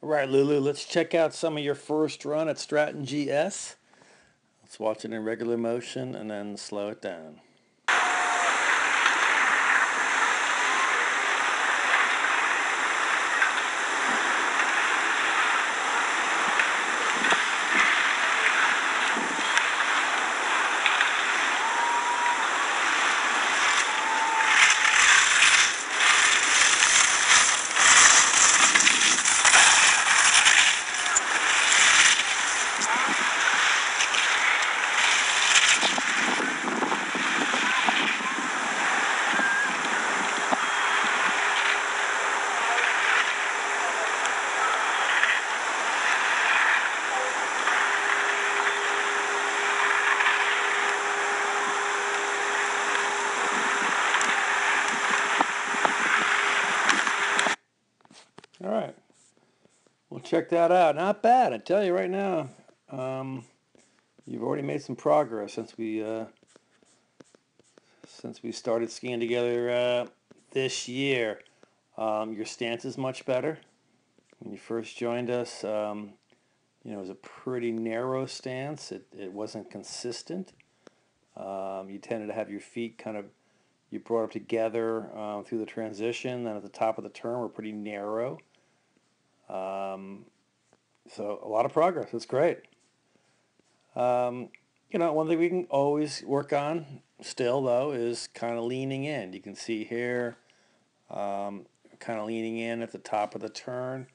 All right, Lulu, let's check out some of your first run at Stratton GS. Let's watch it in regular motion and then slow it down. All right, we'll check that out. Not bad, I tell you right now. You've already made some progress since we started skiing together this year. Your stance is much better. When you first joined us, it was a pretty narrow stance. It wasn't consistent. You tended to have your feet you brought them together through the transition. Then at the top of the turn, were pretty narrow. So a lot of progress. That's great. One thing we can always work on still, though, is kind of leaning in. You can see here, kind of leaning in at the top of the turn.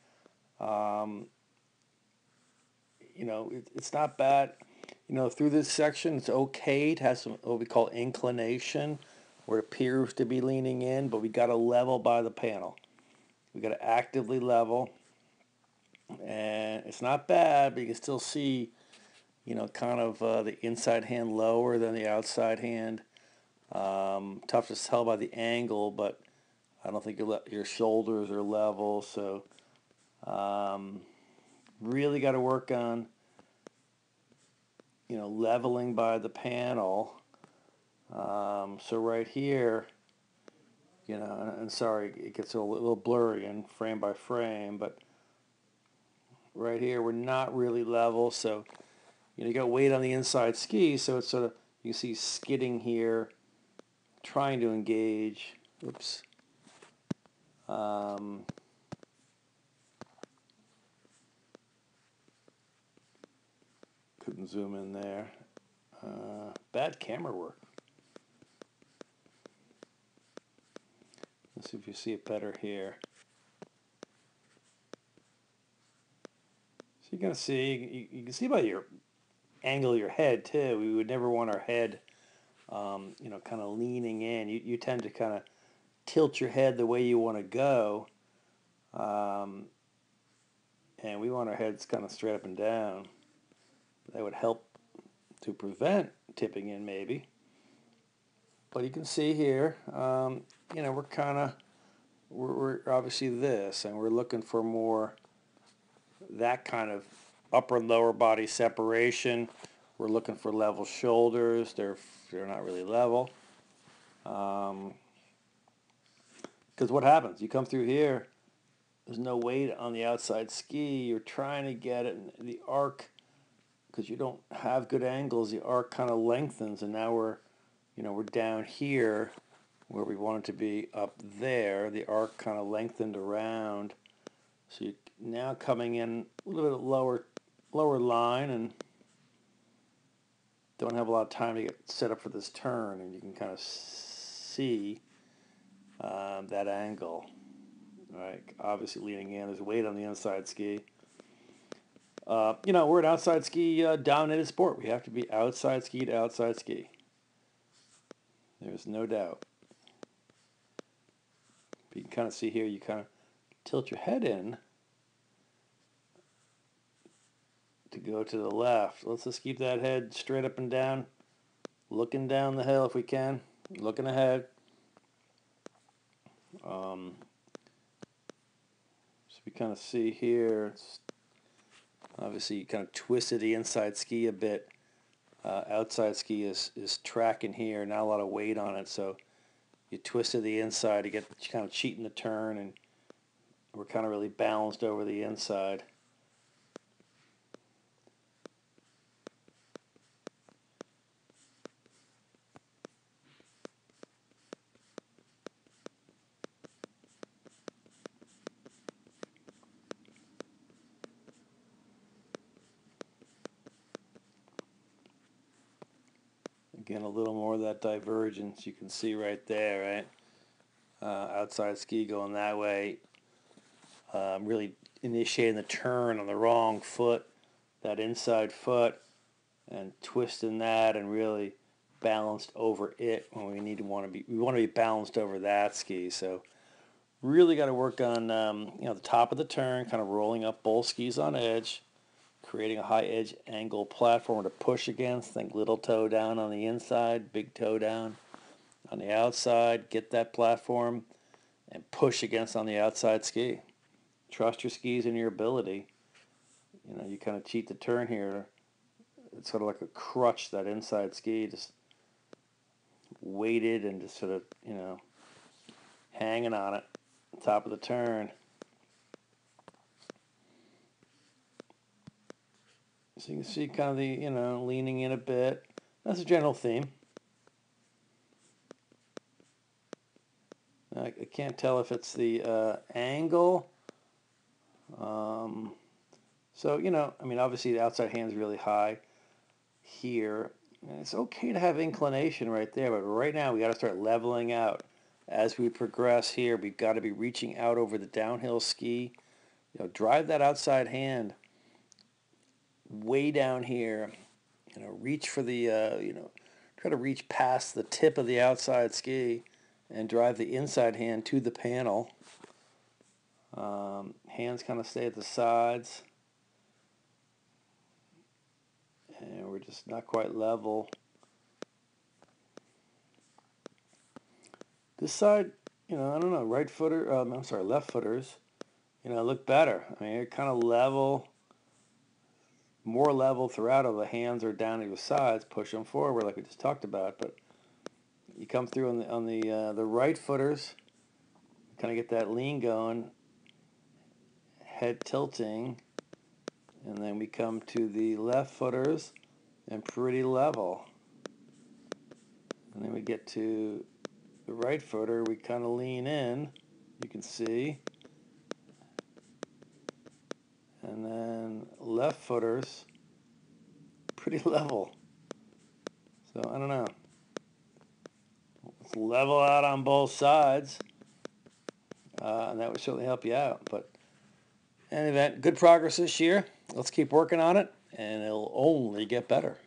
It's not bad. Through this section, it's okay. It has some what we call inclination, where it appears to be leaning in, but we got to level by the panel. We got to actively level, and it's not bad, but you can still see, the inside hand lower than the outside hand. Tough to tell by the angle, but I don't think your shoulders are level, so really got to work on, leveling by the panel. So right here, and sorry, it gets a little blurry in frame by frame, but right here we're not really level, so you got weight on the inside ski, so it's sort of, you see skidding here, trying to engage. Oops. Couldn't zoom in there. Bad camera work. Let's see if you see it better here. So you're going to see, you can see by your angle of your head too. We would never want our head, kind of leaning in. You tend to kind of tilt your head the way you want to go. And we want our heads kind of straight up and down. That would help to prevent tipping in maybe. But you can see here, we're obviously this, and we're looking for more that kind of upper and lower body separation. We're looking for level shoulders. They're not really level. Because what happens? You come through here, there's no weight on the outside ski. You're trying to get it in the arc, because you don't have good angles. The arc kind of lengthens, and now we're down here where we want it to be up there. The arc kind of lengthened around. So you're now coming in a little bit lower line, and don't have a lot of time to get set up for this turn, and you can kind of see that angle. All right, obviously leaning in. There's weight on the inside ski. We're an outside ski dominated sport. We have to be outside ski to outside ski. There's no doubt. But you can kind of see here, you kind of tilt your head in to go to the left. Let's just keep that head straight up and down, looking down the hill if we can, looking ahead. So we kind of see here, it's obviously you kind of twisted the inside ski a bit. Outside ski is tracking here, not a lot of weight on it, so you twisted the inside to get kind of cheating the turn, and we're kind of really balanced over the inside. Again, a little more of that divergence you can see right there, right? Outside ski going that way. Really initiating the turn on the wrong foot, that inside foot, and twisting that and really balanced over it when we want to be balanced over that ski. So really got to work on the top of the turn, kind of rolling up both skis on edge, creating a high edge angle platform to push against. Think little toe down on the inside, big toe down on the outside. Get that platform and push against on the outside ski. Trust your skis and your ability. You kind of cheat the turn here. It's sort of like a crutch, that inside ski, just weighted and just sort of, hanging on it, top of the turn. So you can see kind of the, leaning in a bit. That's a general theme. I can't tell if it's the angle. So, obviously the outside hand's really high here. And it's okay to have inclination right there, but right now we got to start leveling out. As we progress here, we've got to be reaching out over the downhill ski. Drive that outside hand way down here. Reach for the, try to reach past the tip of the outside ski and drive the inside hand to the panel. Hands kind of stay at the sides. And we're just not quite level. This side, I don't know, left footers, look better. You're kind of level, more level throughout. All the hands are down at your sides, push them forward like we just talked about. But you come through on the right footers, kind of get that lean going, head tilting, and then we come to the left footers and pretty level. And then we get to the right footer, we kind of lean in, you can see. And then left footers, pretty level. So I don't know. Let's level out on both sides. And that would certainly help you out. But in any event, good progress this year. Let's keep working on it, and it'll only get better.